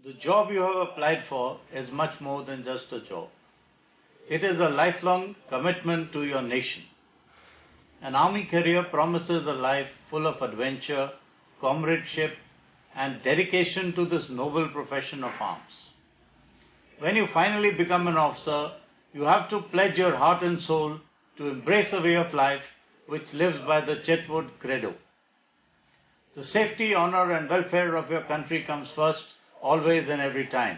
The job you have applied for is much more than just a job. It is a lifelong commitment to your nation. An army career promises a life full of adventure, comradeship, and dedication to this noble profession of arms. When you finally become an officer, you have to pledge your heart and soul to embrace a way of life which lives by the Chetwood credo. The safety, honor, and welfare of your country comes first, always and every time.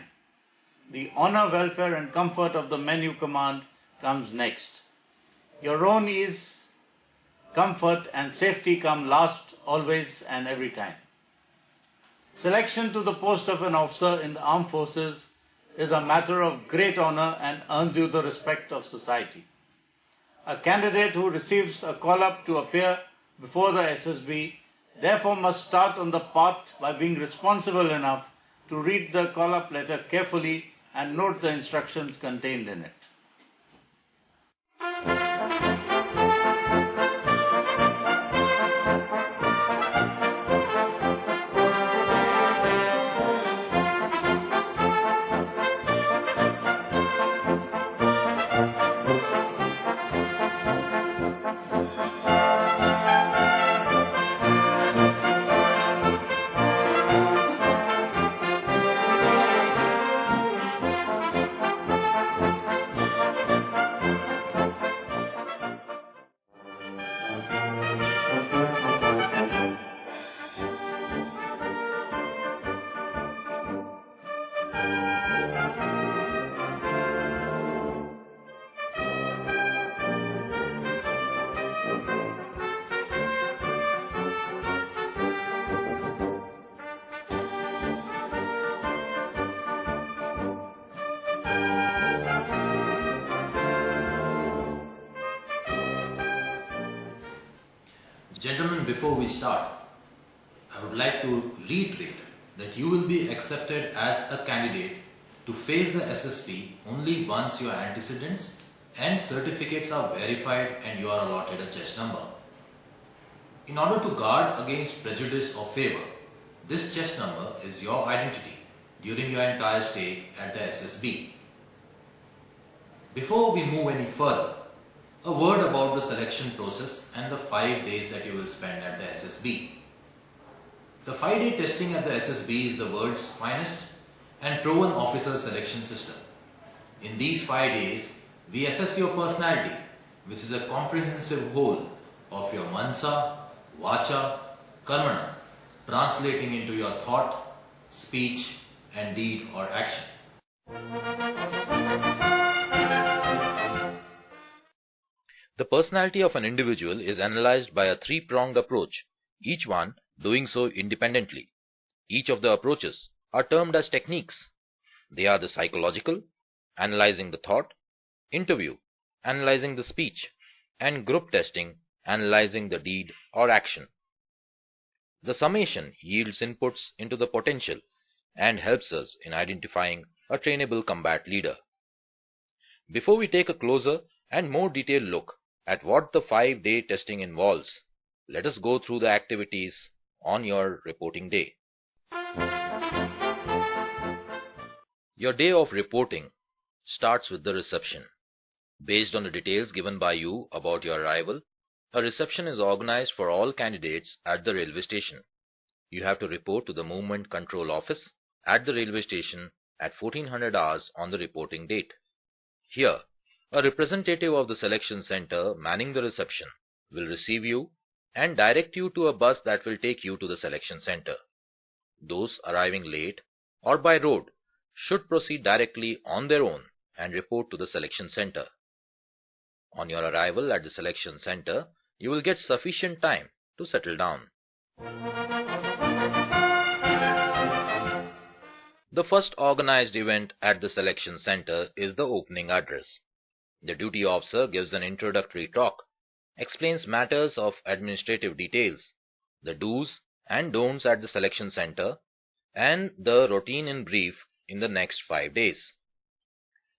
The honor, welfare, and comfort of the men you command comes next. Your own ease, comfort, and safety come last, always and every time. Selection to the post of an officer in the armed forces is a matter of great honor and earns you the respect of society. A candidate who receives a call-up to appear before the SSB therefore must start on the path by being responsible enough to read the call-up letter carefully and note the instructions contained in it. Gentlemen, before we start, I would like to reiterate that you will be accepted as a candidate to face the SSB only once your antecedents and certificates are verified and you are allotted a chest number. In order to guard against prejudice or favor, this chest number is your identity during your entire stay at the SSB. Before we move any further, a word about the selection process and the 5 days that you will spend at the SSB. The 5-day testing at the SSB is the world's finest and proven officer selection system. In these 5 days, we assess your personality, which is a comprehensive whole of your mansa, vacha, karmana, translating into your thought, speech, and deed or action. The personality of an individual is analyzed by a three-pronged approach, each one doing so independently. Each of the approaches are termed as techniques. They are the psychological, analyzing the thought, interview, analyzing the speech, and group testing, analyzing the deed or action. The summation yields inputs into the potential and helps us in identifying a trainable combat leader. Before we take a closer and more detailed look at what the 5-day testing involves, let us go through the activities on your reporting day. Your day of reporting starts with the reception. Based on the details given by you about your arrival, a reception is organized for all candidates at the railway station. You have to report to the Movement Control Office at the railway station at 1400 hours on the reporting date. Here, a representative of the selection center manning the reception will receive you and direct you to a bus that will take you to the selection center. Those arriving late or by road should proceed directly on their own and report to the selection center. On your arrival at the selection center, you will get sufficient time to settle down. The first organized event at the selection center is the opening address. The duty officer gives an introductory talk, explains matters of administrative details, the do's and don'ts at the selection center, and the routine in brief in the next 5 days.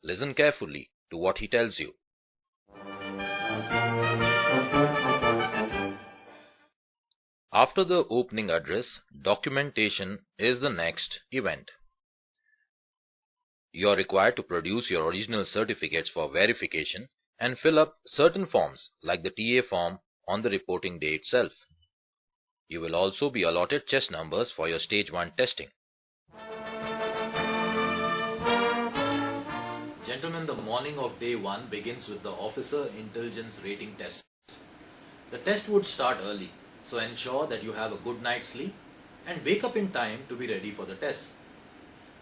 Listen carefully to what he tells you. After the opening address, documentation is the next event. you are required to produce your original certificates for verification and fill up certain forms like the TA form on the reporting day itself. You will also be allotted chest numbers for your Stage 1 testing. Gentlemen, the morning of day 1 begins with the Officer Intelligence Rating Test. The test would start early, so ensure that you have a good night's sleep and wake up in time to be ready for the test.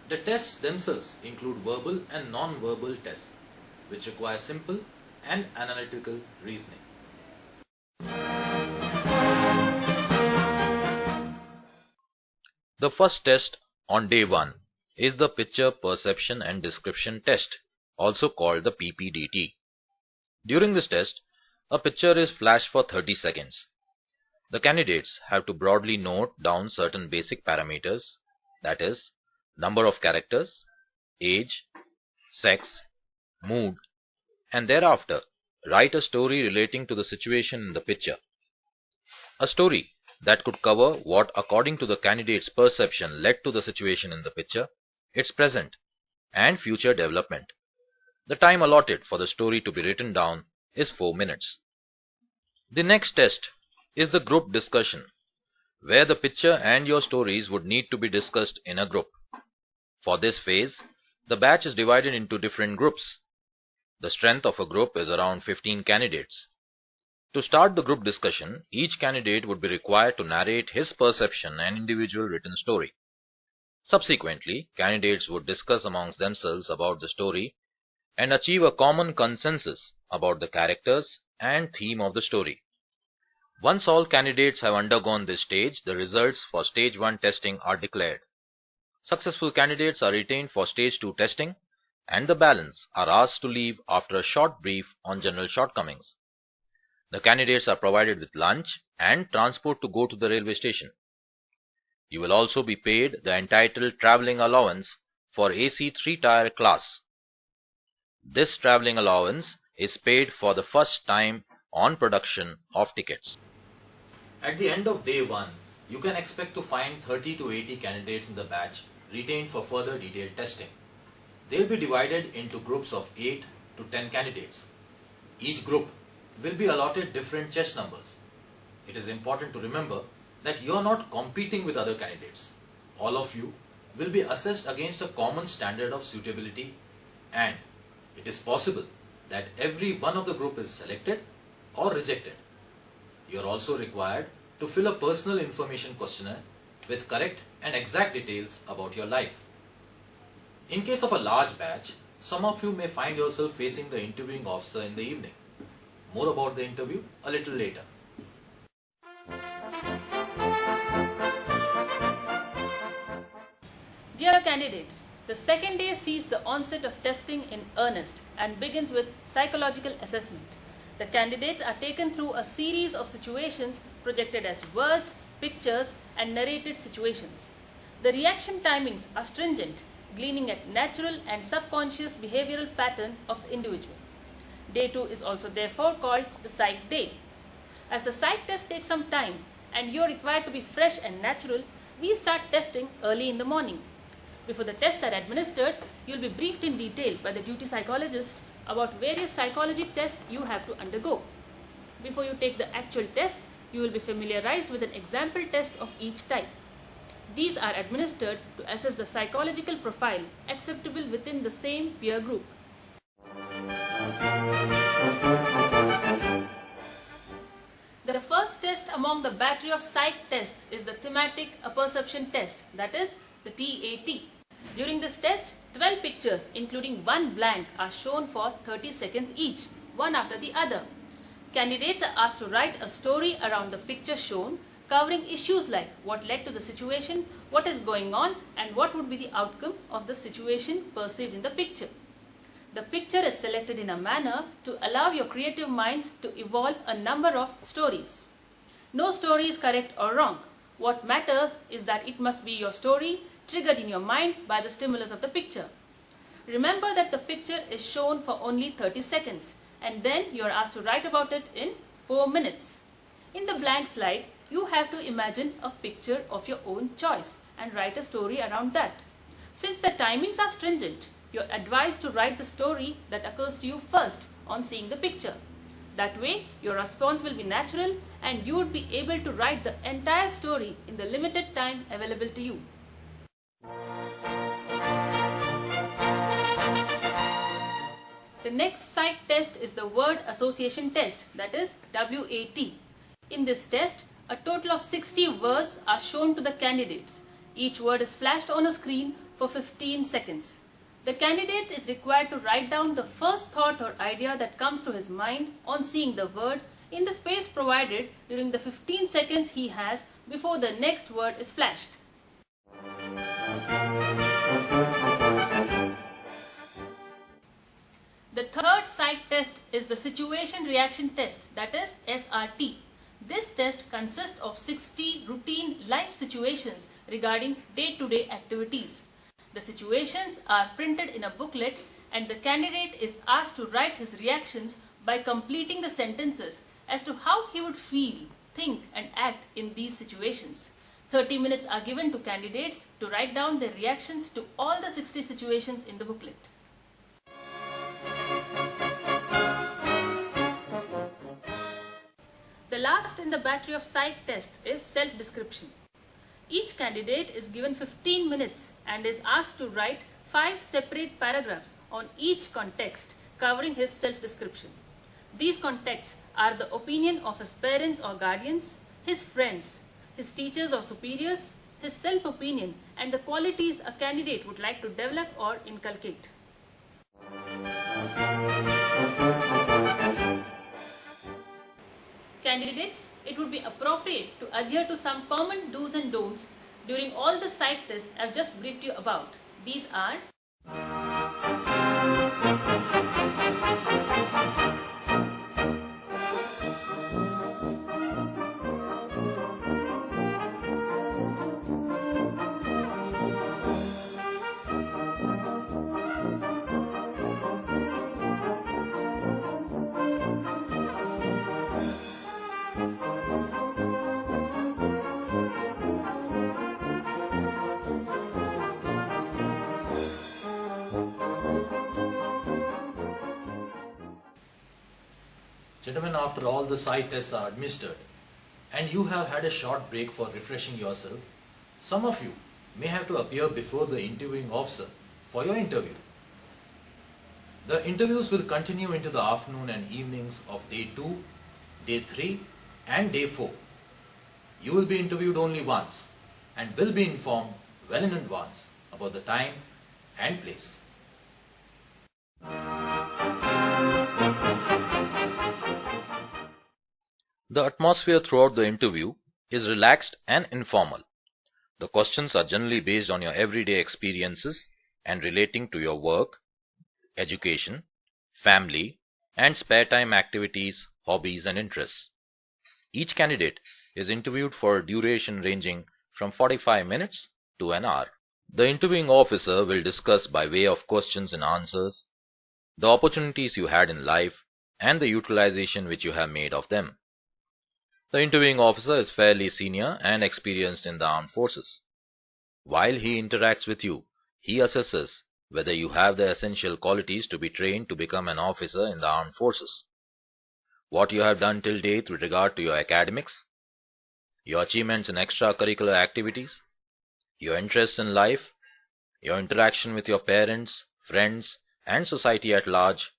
The tests themselves include verbal and non-verbal tests, which require simple and analytical reasoning. The first test on day 1 is the Picture Perception and Description Test, also called the PPDT. During this test, a picture is flashed for 30 seconds. The candidates have to broadly note down certain basic parameters, that is, number of characters, age, sex, mood, and thereafter write a story relating to the situation in the picture. A story that could cover what, according to the candidate's perception, led to the situation in the picture, its present and future development. The time allotted for the story to be written down is 4 minutes. The next test is the group discussion, where the picture and your stories would need to be discussed in a group. For this phase, the batch is divided into different groups. The strength of a group is around 15 candidates. To start the group discussion, each candidate would be required to narrate his perception and individual written story. Subsequently, candidates would discuss amongst themselves about the story and achieve a common consensus about the characters and theme of the story. Once all candidates have undergone this stage, the results for Stage 1 testing are declared. Successful candidates are retained for Stage 2 testing, and the balance are asked to leave after a short brief on general shortcomings. The candidates are provided with lunch and transport to go to the railway station. You will also be paid the entitled travelling allowance for AC 3-tier class. This travelling allowance is paid for the first time on production of tickets. At the end of day 1, you can expect to find 30 to 80 candidates in the batch retained for further detailed testing. They will be divided into groups of 8 to 10 candidates. Each group will be allotted different chest numbers. It is important to remember that you are not competing with other candidates. All of you will be assessed against a common standard of suitability, and it is possible that every one of the group is selected or rejected. You are also required to fill a personal information questionnaire with correct and exact details about your life. In case of a large batch, some of you may find yourself facing the interviewing officer in the evening. More about the interview a little later. Dear candidates, the second day sees the onset of testing in earnest and begins with psychological assessment. The candidates are taken through a series of situations projected as words, pictures, and narrated situations. The reaction timings are stringent, gleaning at natural and subconscious behavioral pattern of the individual. Day 2 is also therefore called the psych day. As the psych test takes some time and you are required to be fresh and natural, we start testing early in the morning. Before the tests are administered, you will be briefed in detail by the duty psychologist about various psychology tests you have to undergo. Before you take the actual test, you will be familiarized with an example test of each type. These are administered to assess the psychological profile acceptable within the same peer group. The first test among the battery of psych tests is the thematic apperception test, that is the TAT. During this test, 12 pictures including one blank are shown for 30 seconds each, one after the other. Candidates are asked to write a story around the picture shown, covering issues like what led to the situation, what is going on, and what would be the outcome of the situation perceived in the picture. The picture is selected in a manner to allow your creative minds to evolve a number of stories. No story is correct or wrong. What matters is that it must be your story triggered in your mind by the stimulus of the picture. Remember that the picture is shown for only 30 seconds and then you are asked to write about it in 4 minutes. In the blank slide, you have to imagine a picture of your own choice and write a story around that. Since the timings are stringent, you're advised to write the story that occurs to you first on seeing the picture. That way, your response will be natural and you would be able to write the entire story in the limited time available to you. The next psych test is the word association test, that is WAT. In this test, a total of 60 words are shown to the candidates. Each word is flashed on a screen for 15 seconds. The candidate is required to write down the first thought or idea that comes to his mind on seeing the word in the space provided during the 15 seconds he has before the next word is flashed. The third psych test is the situation reaction test, that is SRT. This test consists of 60 routine life situations regarding day-to-day activities. The situations are printed in a booklet and the candidate is asked to write his reactions by completing the sentences as to how he would feel, think and act in these situations. 30 minutes are given to candidates to write down their reactions to all the 60 situations in the booklet. The last in the battery of psych tests is self-description. Each candidate is given 15 minutes and is asked to write 5 separate paragraphs on each context covering his self-description. These contexts are the opinion of his parents or guardians, his friends, his teachers or superiors, his self-opinion, and the qualities a candidate would like to develop or inculcate. Candidates, it would be appropriate to adhere to some common do's and don'ts during all the psych tests I've just briefed you about. These are: Gentlemen, after all the psych tests are administered and you have had a short break for refreshing yourself, some of you may have to appear before the interviewing officer for your interview. The interviews will continue into the afternoon and evenings of day 2, day 3 and day 4. You will be interviewed only once and will be informed well in advance about the time and place. The atmosphere throughout the interview is relaxed and informal. The questions are generally based on your everyday experiences and relating to your work, education, family, and spare time activities, hobbies, and interests. Each candidate is interviewed for a duration ranging from 45 minutes to an hour. The interviewing officer will discuss by way of questions and answers the opportunities you had in life and the utilization which you have made of them. The interviewing officer is fairly senior and experienced in the armed forces. While he interacts with you, he assesses whether you have the essential qualities to be trained to become an officer in the armed forces, what you have done till date with regard to your academics, your achievements in extracurricular activities, your interest in life, your interaction with your parents, friends, and society at large,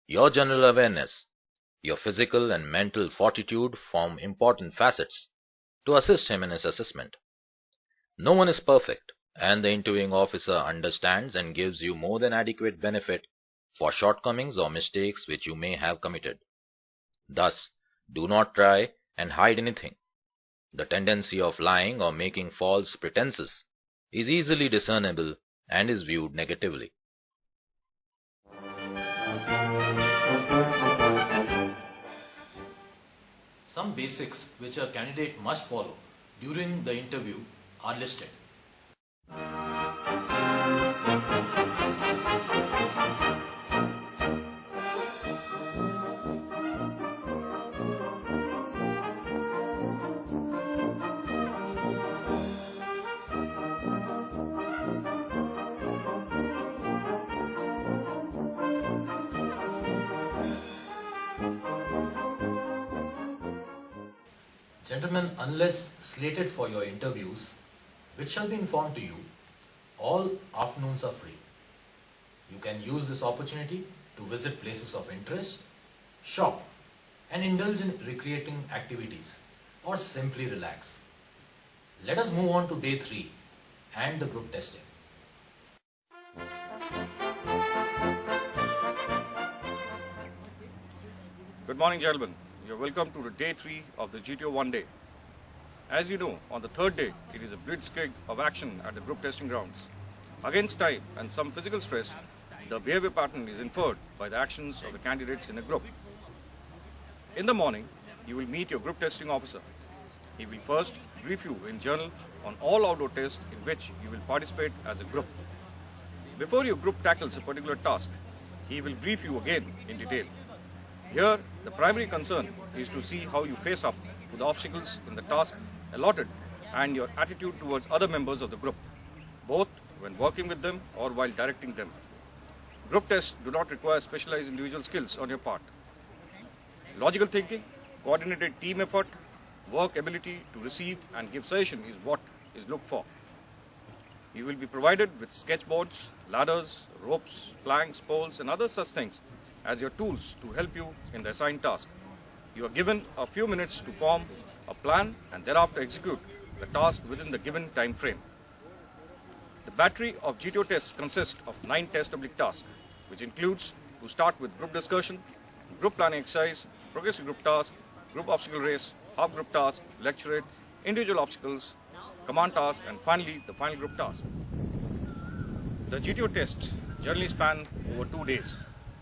your general awareness, your physical and mental fortitude form important facets to assist him in his assessment. No one is perfect, and the interviewing officer understands and gives you more than adequate benefit for shortcomings or mistakes which you may have committed. Thus, do not try and hide anything. The tendency of lying or making false pretenses is easily discernible and is viewed negatively. Some basics which a candidate must follow during the interview are listed. Gentlemen, unless slated for your interviews, which shall be informed to you, all afternoons are free. You can use this opportunity to visit places of interest, shop, and indulge in recreating activities, or simply relax. Let us move on to day 3 and the group testing. Good morning, gentlemen. You're welcome to the day 3 of the GTO 1 day. As you know, on the third day, it is a blitzkrieg of action at the group testing grounds. Against time and some physical stress, the behavior pattern is inferred by the actions of the candidates in a group. In the morning, you will meet your group testing officer. He will first brief you in journal on all outdoor tests in which you will participate as a group. Before your group tackles a particular task, he will brief you again in detail. Here, the primary concern is to see how you face up to the obstacles in the task allotted and your attitude towards other members of the group, both when working with them or while directing them. Group tests do not require specialized individual skills on your part. Logical thinking, coordinated team effort, work ability to receive and give suggestion is what is looked for. You will be provided with sketchboards, ladders, ropes, planks, poles and other such things as your tools to help you in the assigned task. You are given a few minutes to form a plan and thereafter execute the task within the given time frame. The battery of GTO tests consists of 9 testable tasks, which includes to start with group discussion, group planning exercise, progressive group task, group obstacle race, half group task, lecturate, individual obstacles, command task, and finally the final group task. The GTO tests generally span over 2 days.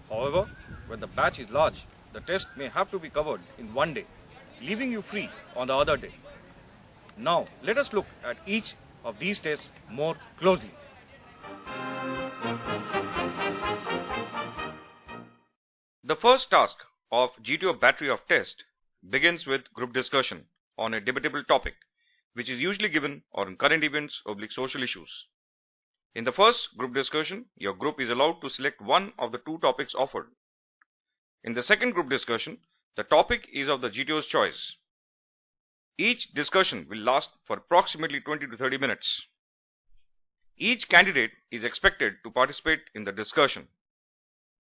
However, when the batch is large, the test may have to be covered in 1 day, leaving you free on the other day. Now, let us look at each of these tests more closely. The first task of GTO battery of test begins with group discussion on a debatable topic, which is usually given on current events or social issues. In the first group discussion, your group is allowed to select one of the 2 topics offered. In the second group discussion, the topic is of the GTO's choice. Each discussion will last for approximately 20 to 30 minutes. Each candidate is expected to participate in the discussion.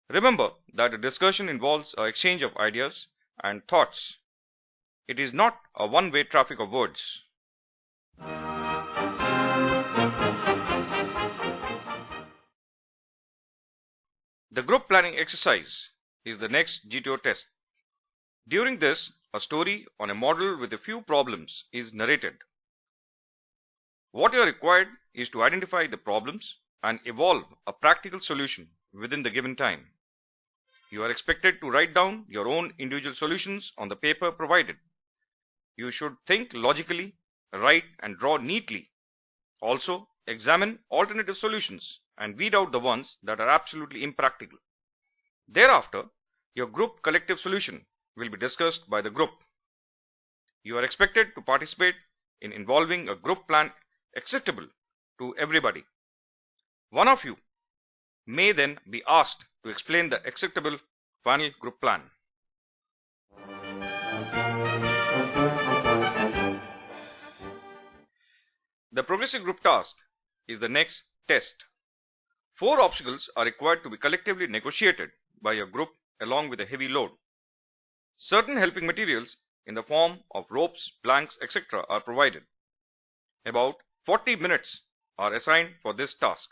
Remember that the discussion involves an exchange of ideas and thoughts. It is not a one-way traffic of words. The group planning exercise is the next GTO test. During this, a story on a model with a few problems is narrated. What you are required is to identify the problems and evolve a practical solution within the given time. You are expected to write down your own individual solutions on the paper provided. You should think logically, write and draw neatly. Also, examine alternative solutions and weed out the ones that are absolutely impractical. Thereafter, your group collective solution will be discussed by the group. You are expected to participate in involving a group plan acceptable to everybody. One of you may then be asked to explain the acceptable final group plan. The progressive group task is the next test. 4 obstacles are required to be collectively negotiated by your group along with a heavy load. Certain helping materials in the form of ropes, planks, etc. are provided. About 40 minutes are assigned for this task.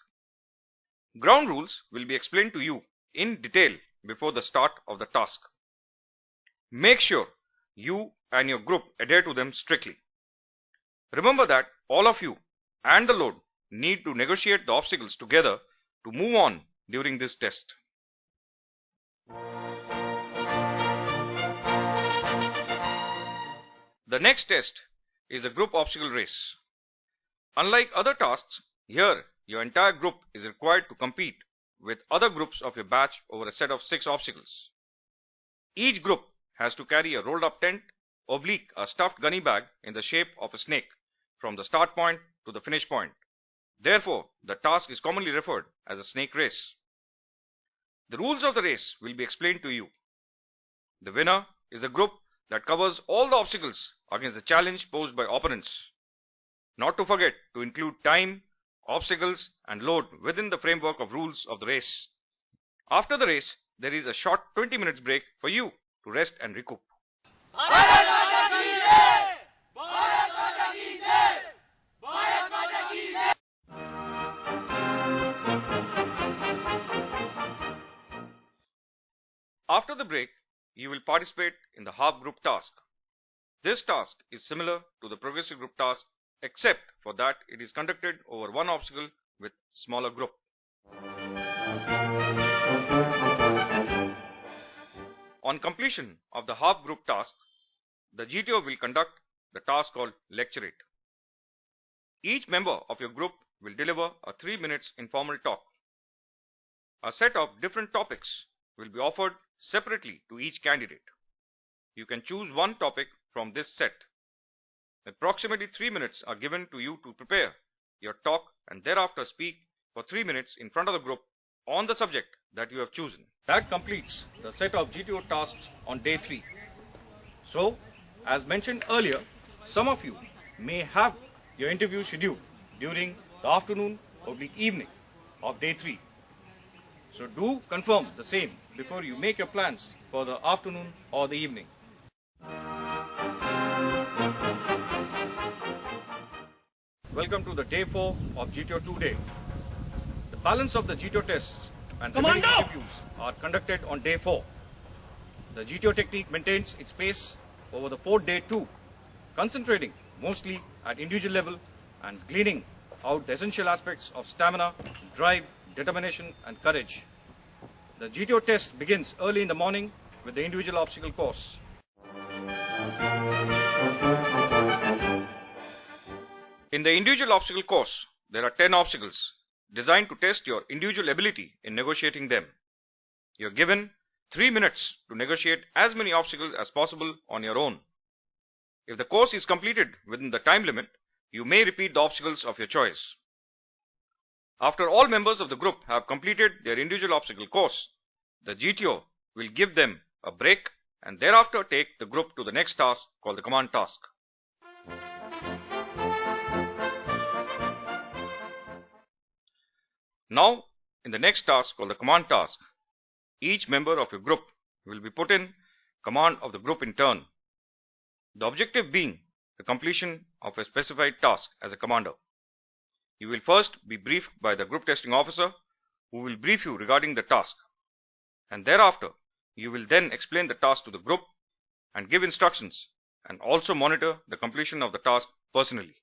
Ground rules will be explained to you in detail before the start of the task. Make sure you and your group adhere to them strictly. Remember that all of you and the load need to negotiate the obstacles together to move on during this test. The next test is the group obstacle race. Unlike other tasks, here your entire group is required to compete with other groups of your batch over a set of 6 obstacles. Each group has to carry a rolled up tent, oblique a stuffed gunny bag in the shape of a snake from the start point to the finish point. Therefore, the task is commonly referred as a snake race. The rules of the race will be explained to you. The winner is the group that covers all the obstacles against the challenge posed by opponents. Not to forget to include time, obstacles and load within the framework of rules of the race. After the race, there is a short 20 minutes break for you to rest and recoup. After the break, you will participate in the half group task. This task is similar to the progressive group task, except for that it is conducted over one obstacle with smaller group. On completion of the half group task, the GTO will conduct the task called Lecturate. Each member of your group will deliver a 3 minutes informal talk. A set of different topics will be offered separately to each candidate. You can choose one topic from this set. Approximately 3 minutes are given to you to prepare your talk and thereafter speak for 3 minutes in front of the group on the subject that you have chosen. That completes the set of GTO tasks on day 3. So, as mentioned earlier, some of you may have your interview scheduled during the afternoon or evening of day 3. So do confirm the same before you make your plans for the afternoon or the evening. Welcome to the day 4 of GTO 2 day. The balance of the GTO tests and remaining interviews are conducted on day 4. The GTO technique maintains its pace over the 4th day too, concentrating mostly at individual level and gleaning out the essential aspects of stamina, drive, determination and courage. The GTO test begins early in the morning with the individual obstacle course. In the individual obstacle course, there are 10 obstacles designed to test your individual ability in negotiating them. You are given 3 minutes to negotiate as many obstacles as possible on your own. If the course is completed within the time limit, you may repeat the obstacles of your choice. After all members of the group have completed their individual obstacle course, the GTO will give them a break and thereafter take the group to the next task called the command task. Now, in the next task called the command task, each member of your group will be put in command of the group in turn. The objective being the completion of a specified task as a commander. You will first be briefed by the group testing officer, who will brief you regarding the task, and thereafter you will then explain the task to the group and give instructions and also monitor the completion of the task personally.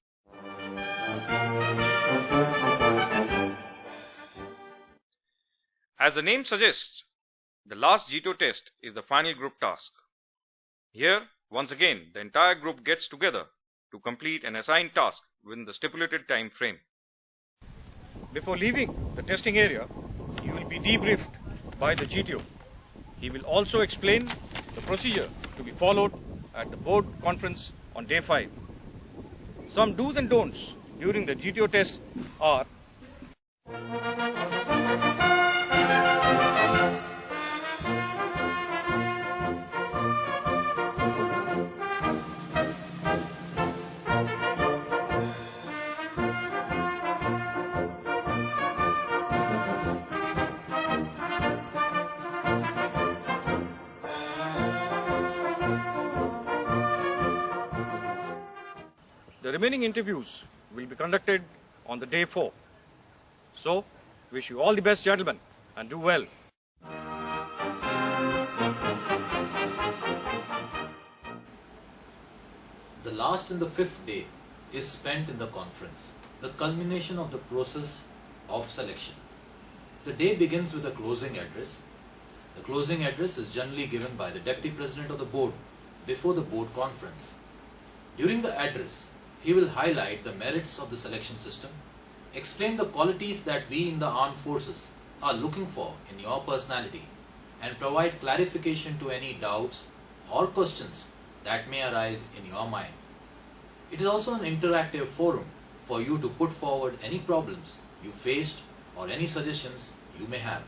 As the name suggests, the last GTO test is the final group task. Here, once again, the entire group gets together to complete an assigned task within the stipulated time frame. Before leaving the testing area, you will be debriefed by the GTO. He will also explain the procedure to be followed at the board conference on day 5. Some do's and don'ts during the GTO test are: the remaining interviews will be conducted on the day 4. So, wish you all the best, gentlemen, and do well. The last and the 5th day is spent in the conference, the culmination of the process of selection. The day begins with a closing address. The closing address is generally given by the Deputy President of the Board before the Board conference. During the address, he will highlight the merits of the selection system, explain the qualities that we in the armed forces are looking for in your personality, and provide clarification to any doubts or questions that may arise in your mind. It is also an interactive forum for you to put forward any problems you faced or any suggestions you may have.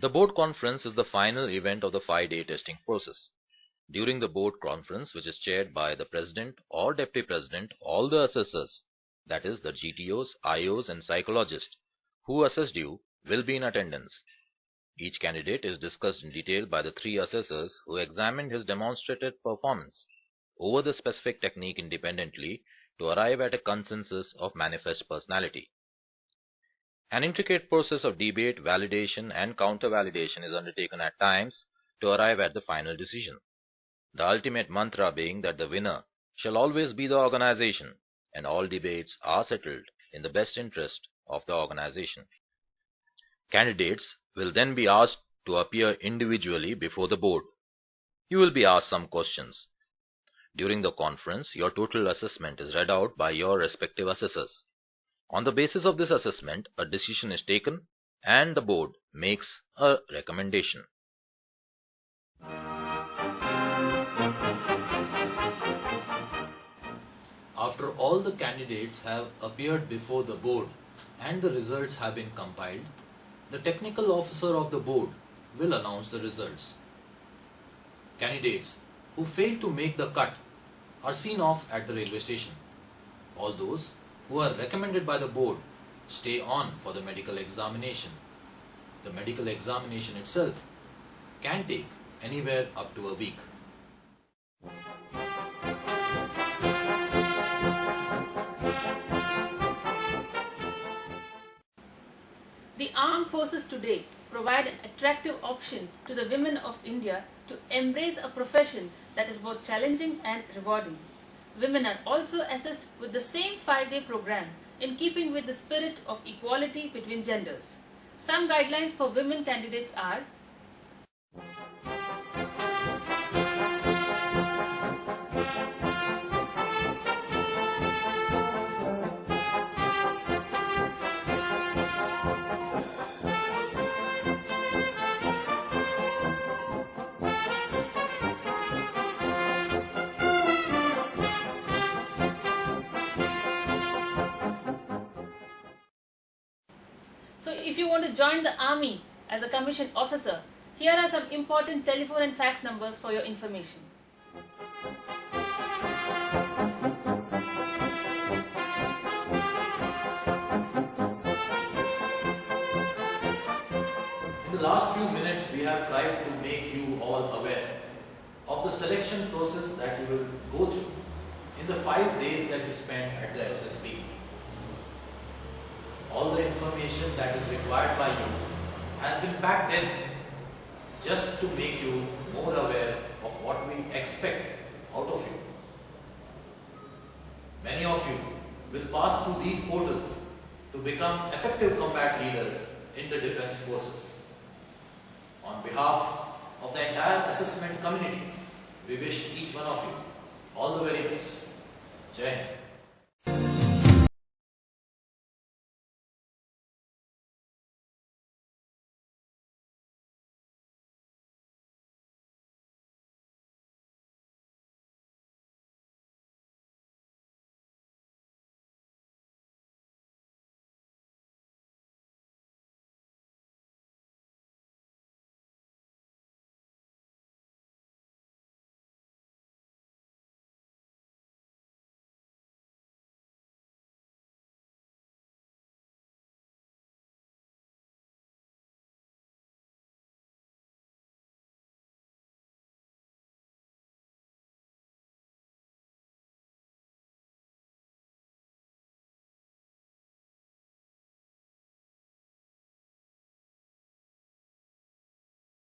The board conference is the final event of the 5-day testing process. During the board conference, which is chaired by the president or deputy president, all the assessors, that is the GTOs, IOs and psychologists who assessed you will be in attendance. Each candidate is discussed in detail by the 3 assessors who examined his demonstrated performance over the specific technique independently to arrive at a consensus of manifest personality. An intricate process of debate, validation and counter-validation is undertaken at times to arrive at the final decision. The ultimate mantra being that the winner shall always be the organization, and all debates are settled in the best interest of the organization. Candidates will then be asked to appear individually before the board. You will be asked some questions. During the conference, your total assessment is read out by your respective assessors. On the basis of this assessment, a decision is taken and the board makes a recommendation. After all the candidates have appeared before the board and the results have been compiled, the technical officer of the board will announce the results. Candidates who fail to make the cut are seen off at the railway station. All those who are recommended by the board stay on for the medical examination. The medical examination itself can take anywhere up to a week. The armed forces today provide an attractive option to the women of India to embrace a profession that is both challenging and rewarding. Women are also assessed with the same 5-day program in keeping with the spirit of equality between genders. Some guidelines for women candidates are: so if you want to join the army as a commissioned officer, here are some important telephone and fax numbers for your information. In the last few minutes, we have tried to make you all aware of the selection process that you will go through in the 5 days that you spend at the SSB. All the information that is required by you has been packed in just to make you more aware of what we expect out of you. Many of you will pass through these portals to become effective combat leaders in the defense forces. On behalf of the entire assessment community, we wish each one of you all the very best. Jai Hind.